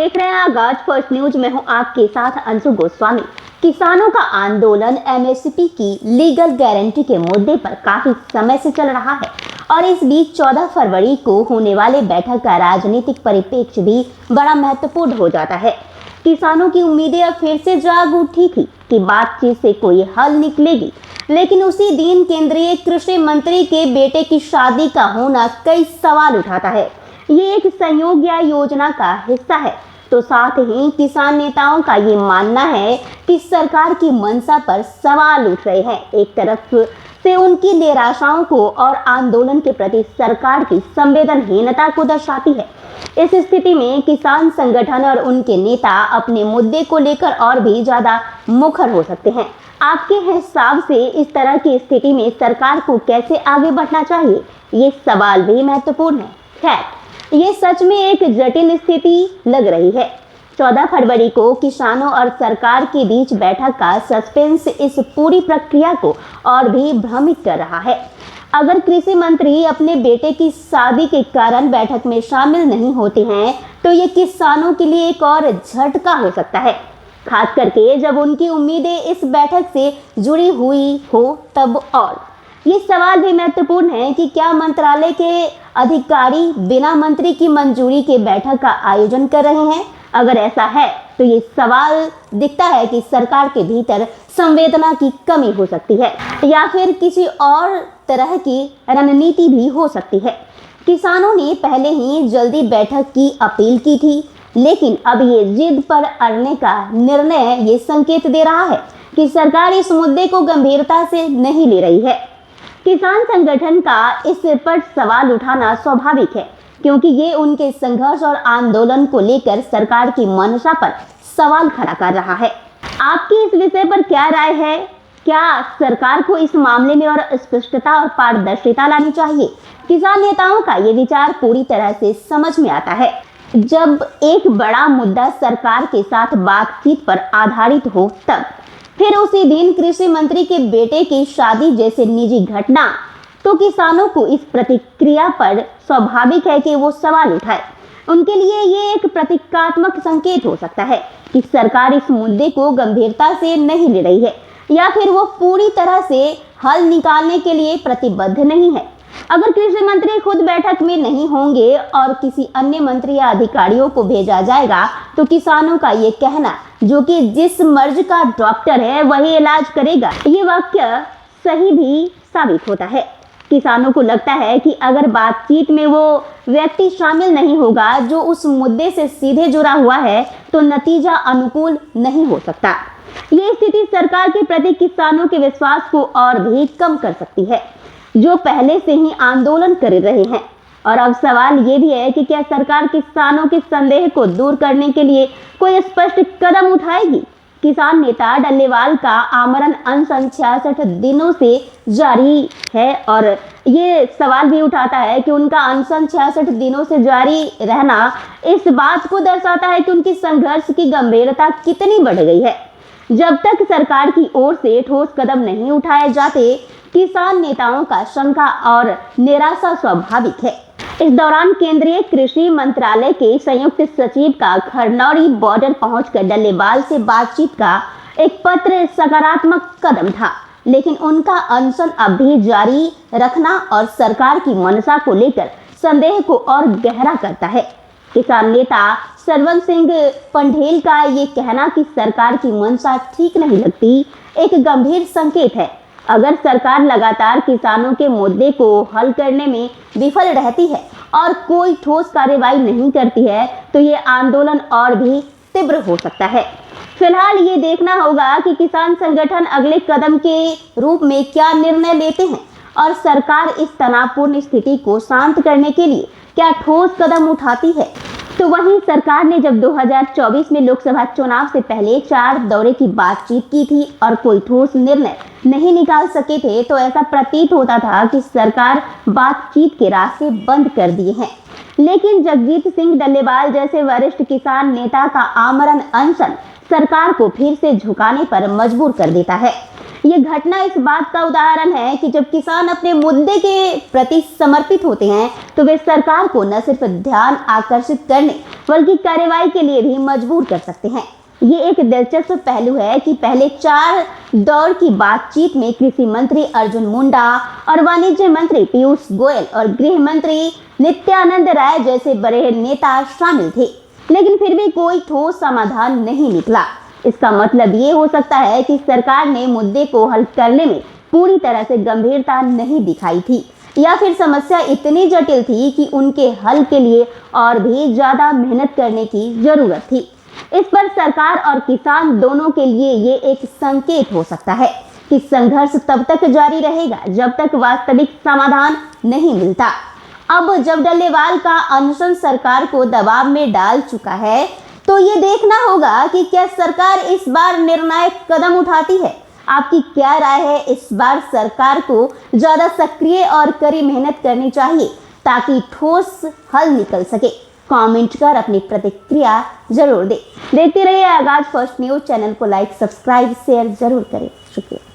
देख रहे हैं आगाज फर्स्ट न्यूज में हूं आपके साथ अंशु गोस्वामी। किसानों का आंदोलन एमएसपी की लीगल गारंटी के मुद्दे पर काफी समय से चल रहा है और इस बीच 14 फरवरी को होने वाले बैठक का राजनीतिक परिप्रेक्ष्य भी बड़ा महत्वपूर्ण हो जाता है। किसानों की उम्मीदें अब फिर से जाग उठी थी कि बातचीत से कोई हल निकलेगी, लेकिन उसी दिन केंद्रीय कृषि मंत्री के बेटे की शादी का होना कई सवाल उठाता है। ये एक संयोग या योजना का हिस्सा है, तो साथ ही किसान नेताओं का ये मानना है कि सरकार की मंशा पर सवाल उठ रहे हैं। एक तरफ से उनकी निराशाओं को और आंदोलन के प्रति सरकार की संवेदनहीनता को दर्शाती है। इस स्थिति में किसान संगठन और उनके नेता अपने मुद्दे को लेकर और भी ज्यादा मुखर हो सकते हैं। आपके हिसाब से इस तरह की स्थिति में सरकार को कैसे आगे बढ़ना चाहिए, ये सवाल भी महत्वपूर्ण है। खैर, ये सच में एक जटिल स्थिति लग रही है। 14 फरवरी को किसानों और सरकार के बीच बैठक का सस्पेंस इस पूरी प्रक्रिया को और भी भ्रमित कर रहा है। अगर कृषि मंत्री अपने बेटे की शादी के कारण बैठक में शामिल नहीं होते हैं, तो ये किसानों के लिए एक और झटका हो सकता है, खास करके जब उनकी उम्मीदें इस बैठक से जुड़ी हुई हो तब। और ये सवाल भी महत्वपूर्ण है कि क्या मंत्रालय के अधिकारी बिना मंत्री की मंजूरी के बैठक का आयोजन कर रहे हैं। अगर ऐसा है तो ये सवाल दिखता है कि सरकार के भीतर संवेदना की कमी हो सकती है या फिर किसी और तरह की रणनीति भी हो सकती है। किसानों ने पहले ही जल्दी बैठक की अपील की थी, लेकिन अब ये जिद पर अड़ने का निर्णय ये संकेत दे रहा है कि सरकार इस मुद्दे को गंभीरता से नहीं ले रही है। किसान संगठन का इस पर सवाल उठाना स्वाभाविक है, क्योंकि ये उनके संघर्ष और आंदोलन को लेकर सरकार की मंशा पर सवाल खड़ा कर रहा है। आपकी इस विषय पर क्या राय है? क्या सरकार को इस मामले में और स्पष्टता और पारदर्शिता लानी चाहिए? किसान नेताओं का ये विचार पूरी तरह से समझ में आता है। जब एक बड़ा मुद्दा सरकार के साथ बातचीत पर आधारित हो तब फिर उसी दिन कृषि मंत्री के बेटे की शादी जैसे निजी घटना, तो किसानों को इस प्रतिक्रिया पर स्वाभाविक है कि वो सवाल उठाए। उनके लिए ये एक प्रतीकात्मक संकेत हो सकता है कि सरकार इस मुद्दे को गंभीरता से नहीं ले रही है या फिर वो पूरी तरह से हल निकालने के लिए प्रतिबद्ध नहीं है। अगर कृषि मंत्री खुद बैठक में नहीं होंगे और किसी अन्य मंत्री या अधिकारियों को भेजा जाएगा, तो किसानों का ये कहना, जो कि जिस मर्ज का डॉक्टर है वही इलाज करेगा, ये वाक्य सही भी साबित होता है। किसानों को लगता है कि अगर बातचीत में वो व्यक्ति शामिल नहीं होगा जो उस मुद्दे से सीधे जुड़ा हुआ है, तो नतीजा अनुकूल नहीं हो सकता। ये स्थिति सरकार के प्रति किसानों के विश्वास को और भी कम कर सकती है, जो पहले से ही आंदोलन कर रहे हैं। और अब सवाल ये भी है कि क्या सरकार किसानों के संदेह को दूर करने के लिए कोई स्पष्ट कदम उठाएगी। किसान नेता डल्लेवाल का आमरण अनशन 66 दिनों से जारी है और ये सवाल भी उठाता है कि उनका अनशन 66 दिनों से जारी रहना इस बात को दर्शाता है कि उनकी संघर्ष की गंभीरता कितनी बढ़ गई है। जब तक सरकार की ओर से ठोस कदम नहीं उठाए जाते, किसान नेताओं का शंका और निराशा स्वाभाविक है। इस दौरान केंद्रीय कृषि मंत्रालय के संयुक्त सचिव का खरनौरी बॉर्डर पहुंचकर डल्लेवाल से बातचीत का एक पत्र सकारात्मक कदम था, लेकिन उनका अनशन अब भी जारी रखना और सरकार की मंशा को लेकर संदेह को और गहरा करता है। किसान नेता सरवन सिंह पंढेल का ये कहना कि सरकार की मंशा ठीक नहीं लगती, एक गंभीर संकेत है। अगर सरकार लगातार किसानों के मुद्दे को हल करने में विफल रहती है और कोई ठोस कार्रवाई नहीं करती है, तो ये आंदोलन और भी तीव्र हो सकता है। फिलहाल ये देखना होगा कि किसान संगठन अगले कदम के रूप में क्या निर्णय लेते हैं और सरकार इस तनावपूर्ण स्थिति को शांत करने के लिए क्या ठोस कदम उठाती है। तो वहीं सरकार ने जब 2024 में लोकसभा चुनाव से पहले 4 दौरे की बातचीत की थी और कोई ठोस निर्णय नहीं निकाल सके थे, तो ऐसा प्रतीत होता था कि सरकार बातचीत के रास्ते बंद कर दिए हैं। लेकिन जगजीत सिंह डल्लेवाल जैसे वरिष्ठ किसान नेता का आमरण अनशन सरकार को फिर से झुकाने पर मजबूर कर देता है। ये घटना इस बात का उदाहरण है कि जब किसान अपने मुद्दे के प्रति समर्पित होते हैं, तो वे सरकार को न सिर्फ ध्यान आकर्षित करने बल्कि कार्रवाई के लिए भी मजबूर कर सकते हैं। ये एक दिलचस्प पहलू है कि पहले 4 दौर की बातचीत में कृषि मंत्री अर्जुन मुंडा और वाणिज्य मंत्री पीयूष गोयल और गृह मंत्री नित्यानंद राय जैसे बड़े नेता शामिल थे, लेकिन फिर भी कोई ठोस समाधान नहीं निकला। इसका मतलब ये हो सकता है कि सरकार ने मुद्दे को हल करने में पूरी तरह से गंभीरता नहीं दिखाई थी, या फिर समस्या इतनी जटिल थी कि उनके हल के लिए और भी ज्यादा मेहनत करने की जरूरत थी। इस पर सरकार और किसान दोनों के लिए ये एक संकेत हो सकता है कि संघर्ष तब तक जारी रहेगा जब तक वास्तविक समाधान नहीं मिलता। अब जब डल्लेवाल का अनशन सरकार को दबाव में डाल चुका है, तो ये देखना होगा कि क्या सरकार इस बार निर्णायक कदम उठाती है। आपकी क्या राय है? इस बार सरकार को ज्यादा सक्रिय और कड़ी मेहनत करनी चाहिए ताकि ठोस हल निकल सके। कमेंट कर अपनी प्रतिक्रिया जरूर दें। देखते रहिए आगाज फर्स्ट न्यूज। चैनल को लाइक, सब्सक्राइब, शेयर जरूर करें। शुक्रिया।